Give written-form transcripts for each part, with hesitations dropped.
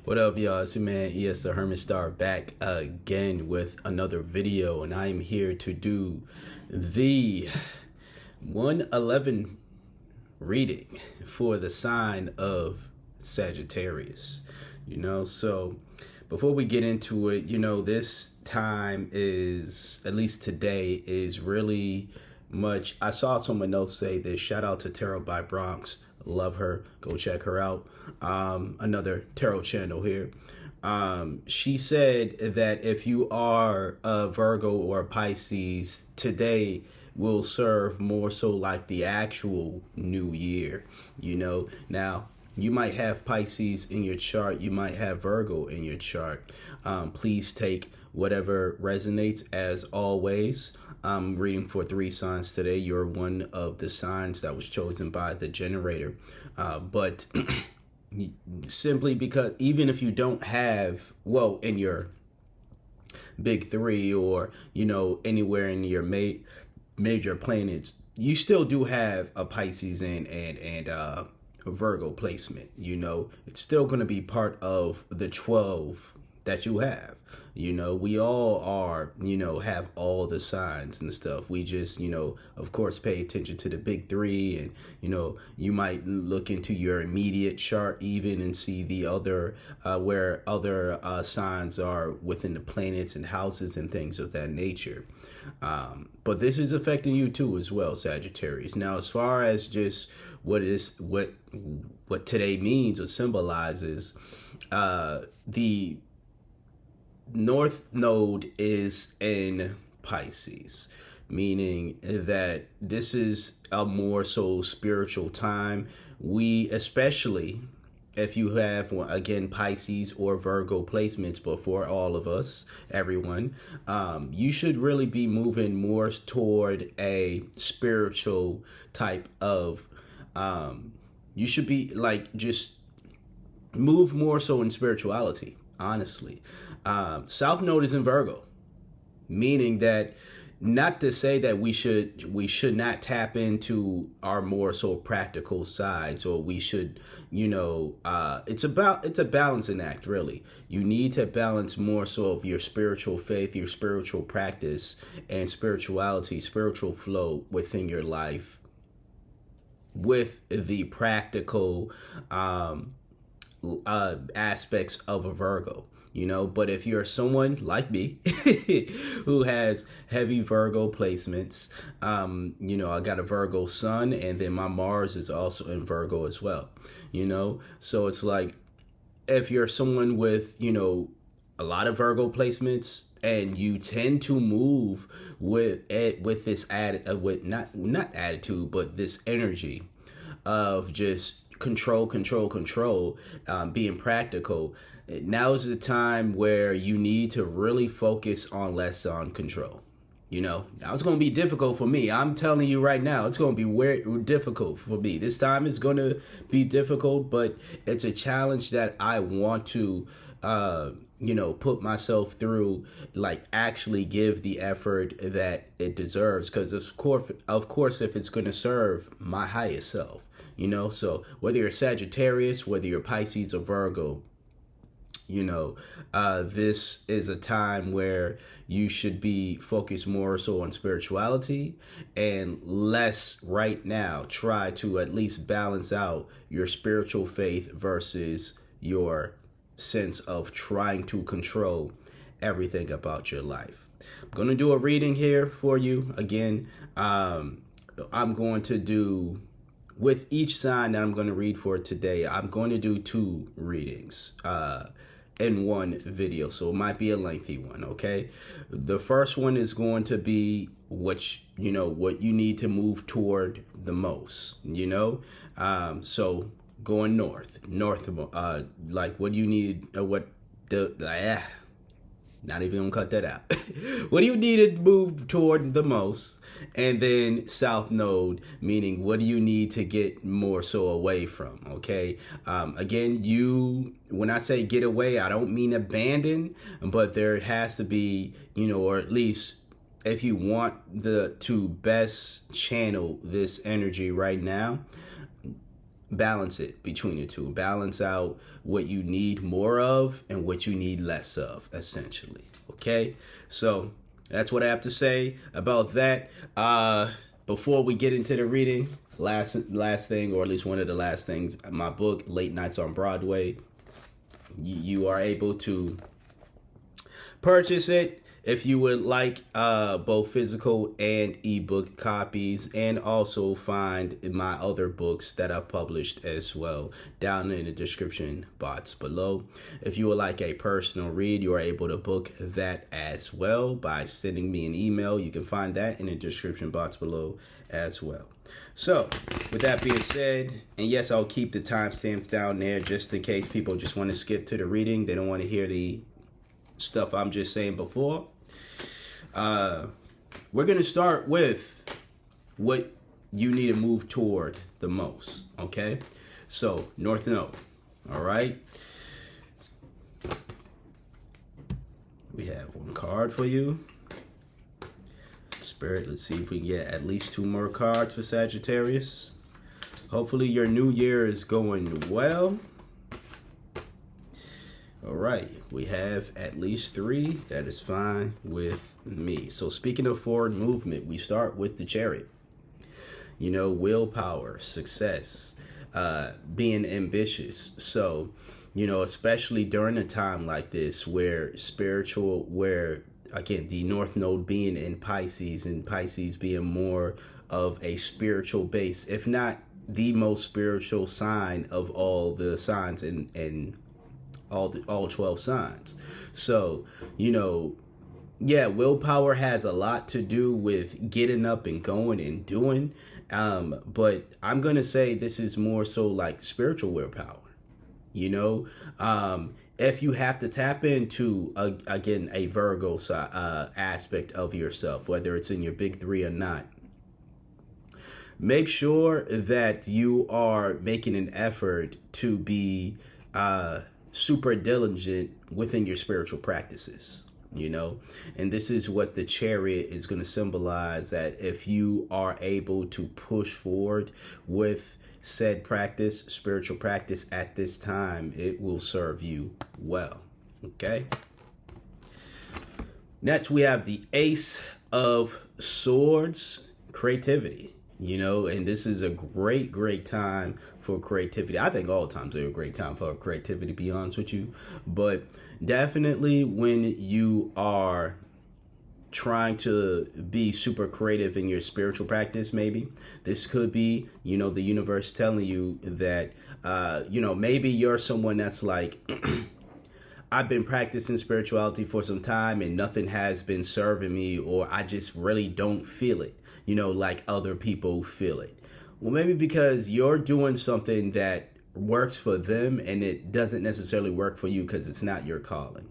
What up, y'all? It's your man ES the Hermit Star back again with another video, and I am here to do the 111 reading for the sign of Sagittarius. So before we get into it, this time is, at least today, is really much. I saw someone else say this. Shout out to Tarot by Bronx. Love her. Go check her out. Another tarot channel here. She said that if you are a Virgo or a Pisces, today will serve more so like the actual new year. Now you might have Pisces in your chart, you might have Virgo in your chart. Please take whatever resonates. As always, I'm reading for 3 signs today. You're one of the signs that was chosen by the generator. But simply because even if you don't have, well, in your big 3 or, anywhere in your major planets, you still do have a Pisces and a Virgo placement. It's still going to be part of the 12 that you have. We all are, have all the signs and stuff. We just, of course, pay attention to the big 3, and, you might look into your immediate chart even and see the other, where other signs are within the planets and houses and things of that nature. But this is affecting you too as well, Sagittarius. Now, as far as just what today means or symbolizes, the North Node is in Pisces, meaning that this is a more so spiritual time. We, especially if you have, again, Pisces or Virgo placements, but for all of us, everyone, you should really be moving more toward a spiritual type of, you should be like, just move more so in spirituality, honestly. South Node is in Virgo, meaning that, not to say that we should not tap into our more so practical sides, or we should, it's a balancing act, really. You need to balance more so of your spiritual faith, your spiritual practice, and spirituality, spiritual flow within your life with the practical aspects of a Virgo. But if you're someone like me who has heavy Virgo placements, I got a Virgo sun, and then my Mars is also in Virgo as well, so it's like, if you're someone with, a lot of Virgo placements, and you tend to move with this not attitude, but this energy of just control, being practical, now is the time where you need to really focus on less on control. Now it's going to be difficult for me. I'm telling you right now, it's going to be very difficult for me. This time is going to be difficult, but it's a challenge that I want to, put myself through, like actually give the effort that it deserves. Because of course, if it's going to serve my highest self, so whether you're Sagittarius, whether you're Pisces or Virgo, this is a time where you should be focused more so on spirituality, and less right now try to at least balance out your spiritual faith versus your sense of trying to control everything about your life. I'm going to do a reading here for you. Again, I'm going to do, with each sign that I'm going to read for today, I'm going to do 2 readings in one video, so it might be a lengthy one. Okay, the first one is going to be what you need to move toward the most. So going north, like what you need, not even gonna cut that out. What do you need to move toward the most? And then South Node, meaning what do you need to get more so away from? Okay. Again, when I say get away, I don't mean abandon, but there has to be, or at least if you want to best channel this energy right now, balance it between the two. Balance out what you need more of and what you need less of, essentially. Okay, so that's what I have to say about that. Before we get into the reading, last thing, or at least one of the last things, my book Late Nights on Broadway, you are able to purchase it if you would like both physical and ebook copies, and also find my other books that I've published as well down in the description box below. If you would like a personal read, you are able to book that as well by sending me an email. You can find that in the description box below as well. So with that being said, and yes, I'll keep the timestamps down there just in case people just want to skip to the reading. They don't want to hear the stuff I'm just saying before. We're going to start with what you need to move toward the most. Okay. So North Node. All right. We have one card for you. Spirit, let's see if we can get at least 2 more cards for Sagittarius. Hopefully your new year is going well. All right, we have at least 3. That is fine with me. So speaking of forward movement, we start with the Chariot. You know, willpower, success, being ambitious. So, you know, especially during a time like this where again, the North Node being in Pisces, and Pisces being more of a spiritual base, if not the most spiritual sign of all the signs and all 12 signs. So, you know, yeah, willpower has a lot to do with getting up and going and doing. But I'm going to say this is more so like spiritual willpower, you know. If you have to tap into, again, a Virgo aspect of yourself, whether it's in your big 3 or not, make sure that you are making an effort to be super diligent within your spiritual practices, you know. And this is what the Chariot is going to symbolize, that if you are able to push forward with said practice, spiritual practice at this time, it will serve you well. Okay. Next, we have the Ace of Swords, creativity. You know, and this is a great time for creativity. I think all times are a great time for creativity, to be honest with you. But definitely when you are trying to be super creative in your spiritual practice, maybe this could be, you know, the universe telling you that, you know, maybe you're someone that's like, I've been practicing spirituality for some time and nothing has been serving me, or I just really don't feel it, you know, like other people feel it. Well, maybe because you're doing something that works for them and it doesn't necessarily work for you because it's not your calling.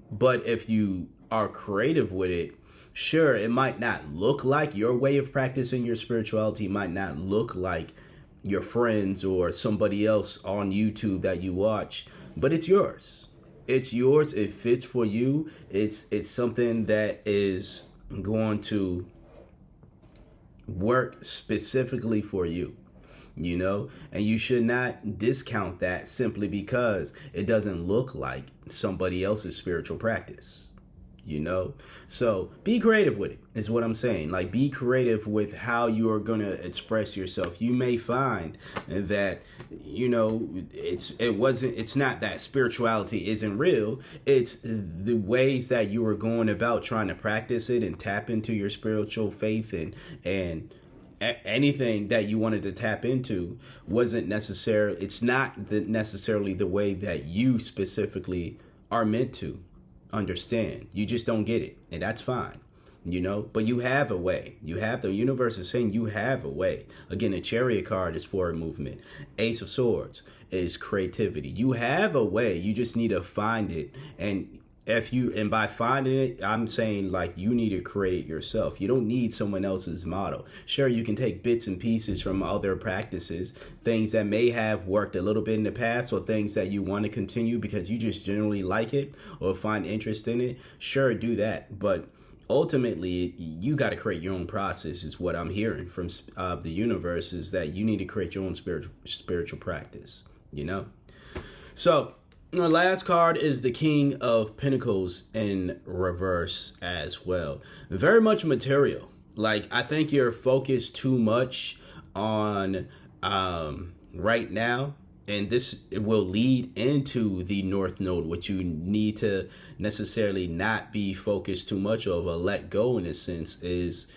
But if you are creative with it, sure, it might not look like your way of practicing your spirituality, might not look like your friends or somebody else on YouTube that you watch, but it's yours. It's yours. It fits for you. It's something that is going to work specifically for you, you know, and you should not discount that simply because it doesn't look like somebody else's spiritual practice. You know, so be creative with it is what I'm saying. Like, be creative with how you are going to express yourself. You may find that, you know, it's not that spirituality isn't real. It's the ways that you are going about trying to practice it and tap into your spiritual faith and anything that you wanted to tap into wasn't necessarily, it's not necessarily the way that you specifically are meant to understand. You just don't get it, and that's fine, you know. But you have a way. You have, the universe is saying you have a way. Again, the Chariot card is forward movement. Ace of Swords is creativity. You have a way. You just need to find it. And by finding it, I'm saying, like, you need to create it yourself. You don't need someone else's model. Sure, you can take bits and pieces from other practices, things that may have worked a little bit in the past, or things that you want to continue because you just generally like it or find interest in it. Sure, do that. But ultimately you got to create your own process is what I'm hearing from the universe, is that you need to create your own spiritual practice, you know. So the last card is the King of Pentacles in reverse as well. Very much material. Like, I think you're focused too much on right now, and this will lead into the North Node. What you need to necessarily not be focused too much of, or let go in a sense, is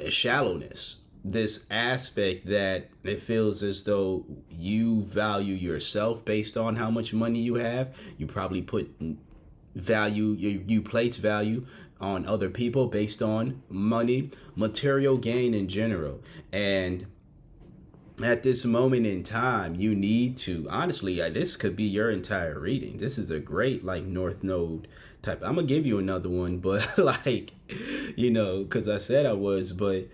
shallowness. This aspect that it feels as though you value yourself based on how much money you have. You probably put value, you place value on other people based on money, material gain in general. And at this moment in time, you need to, honestly, this could be your entire reading. This is a great, like, North Node type. I'm gonna give you another one, but like, you know, because I said I was, but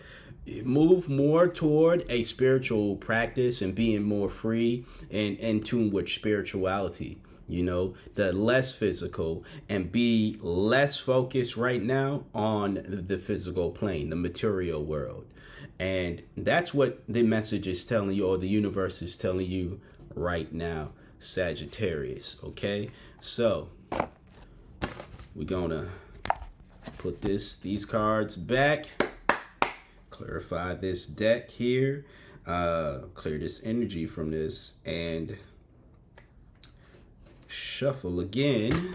move more toward a spiritual practice and being more free and in tune with spirituality, you know, the less physical, and be less focused right now on the physical plane, the material world. And that's what the message is telling you, or the universe is telling you right now, Sagittarius. Okay, so we're gonna put these cards back, clarify this deck here, clear this energy from this, and shuffle again.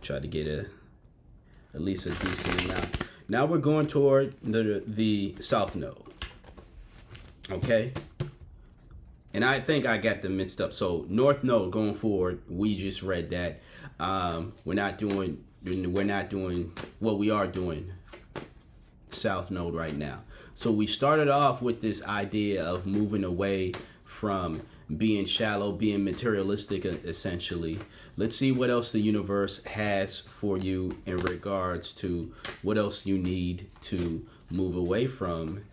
Try to get at least a decent amount. Now we're going toward the South Node. Okay, and I think I got them mixed up. So North Node going forward, we just read that. We're not doing what we are doing. South Node right now. So we started off with this idea of moving away from being shallow, being materialistic, essentially. Let's see what else the universe has for you in regards to what else you need to move away from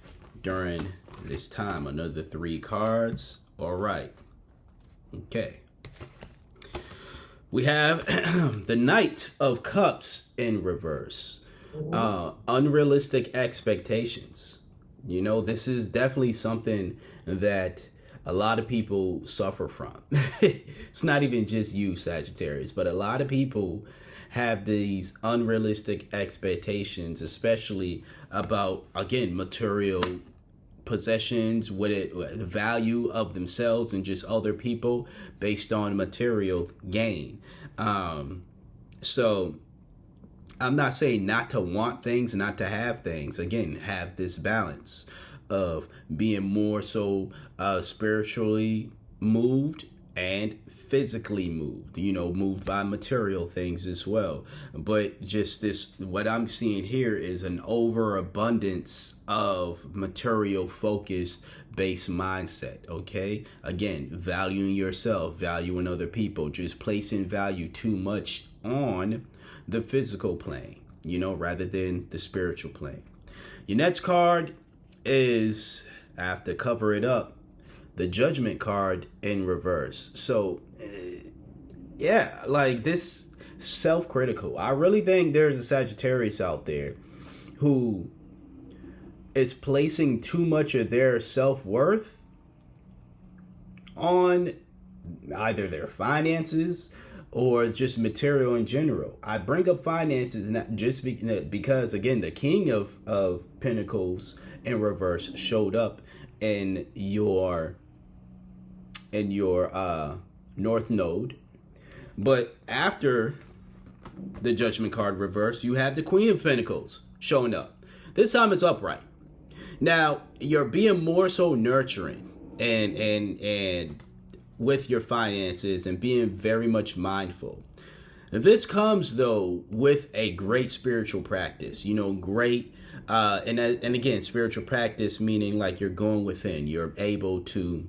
during this time. Another 3 cards. All right. Okay. We have the Knight of Cups in reverse. Unrealistic expectations. You know, this is definitely something that a lot of people suffer from. It's not even just you, Sagittarius, but a lot of people have these unrealistic expectations, especially about, again, material possessions, the value of themselves and just other people based on material gain. So I'm not saying not to want things, not to have things. Again, have this balance of being more so spiritually moved and physically moved, you know, moved by material things as well. But just this, what I'm seeing here is an overabundance of material focused based mindset. Okay, again, valuing yourself, valuing other people, just placing value too much on the physical plane, you know, rather than the spiritual plane. Your next card is, I have to cover it up, the Judgment card in reverse. So yeah, like, this self-critical. I really think there's a Sagittarius out there who is placing too much of their self-worth on either their finances or just material in general. I bring up finances not just because, again, the King of Pentacles in reverse showed up in your North Node. But after the Judgment card reverse, you have the Queen of Pentacles showing up. This time it's upright. Now, you're being more so nurturing and with your finances and being very much mindful. This comes, though, with a great spiritual practice, you know, great. And again, spiritual practice meaning like you're going within. You're able to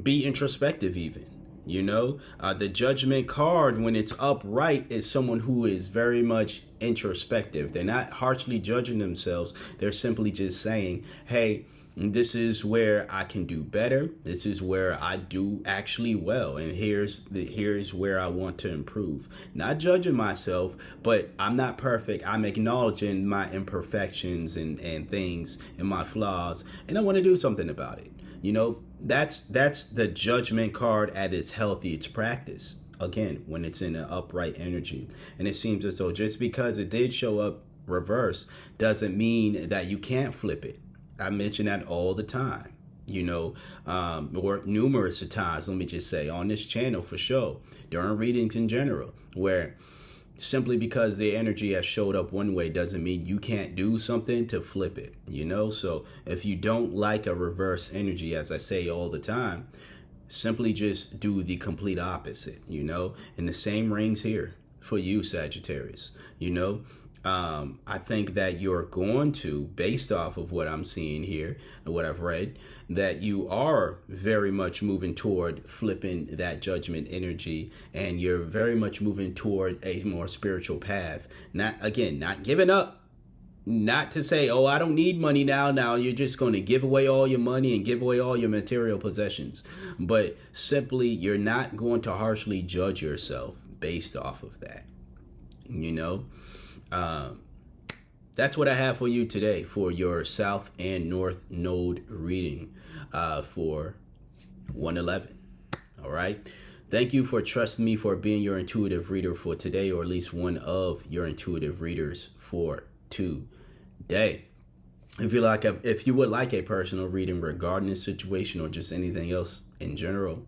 be introspective even, you know. The Judgment card, when it's upright, is someone who is very much introspective. They're not harshly judging themselves. They're simply just saying, hey, This is where I can do better. This is where I do actually well. And here's where I want to improve. Not judging myself, but I'm not perfect. I'm acknowledging my imperfections and things and my flaws. And I want to do something about it. You know, that's the judgment card at its healthiest practice. Again, when it's in an upright energy. And it seems as though just because it did show up reverse doesn't mean that you can't flip it. I mention that all the time, you know, or numerous times, let me just say, on this channel for sure, during readings in general, where simply because the energy has showed up one way doesn't mean you can't do something to flip it, you know? So if you don't like a reverse energy, as I say all the time, simply just do the complete opposite, you know? And the same rings here for you, Sagittarius, you know? I think that you're going to, based off of what I'm seeing here and what I've read, that you are very much moving toward flipping that judgment energy, and you're very much moving toward a more spiritual path. Not giving up. Not to say, oh, I don't need money now. Now you're just going to give away all your money and give away all your material possessions. But simply, you're not going to harshly judge yourself based off of that. You know? That's what I have for you today for your South and North Node reading for 111. All right. Thank you for trusting me for being your intuitive reader for today, or at least one of your intuitive readers for today. If you would like a personal reading regarding this situation or just anything else in general,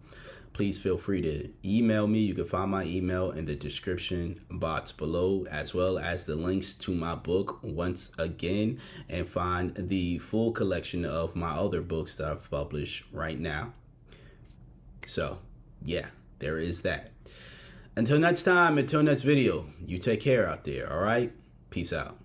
please feel free to email me. You can find my email in the description box below, as well as the links to my book once again, and find the full collection of my other books that I've published right now. So, yeah, there is that. Until next time, until next video, you take care out there, all right? Peace out.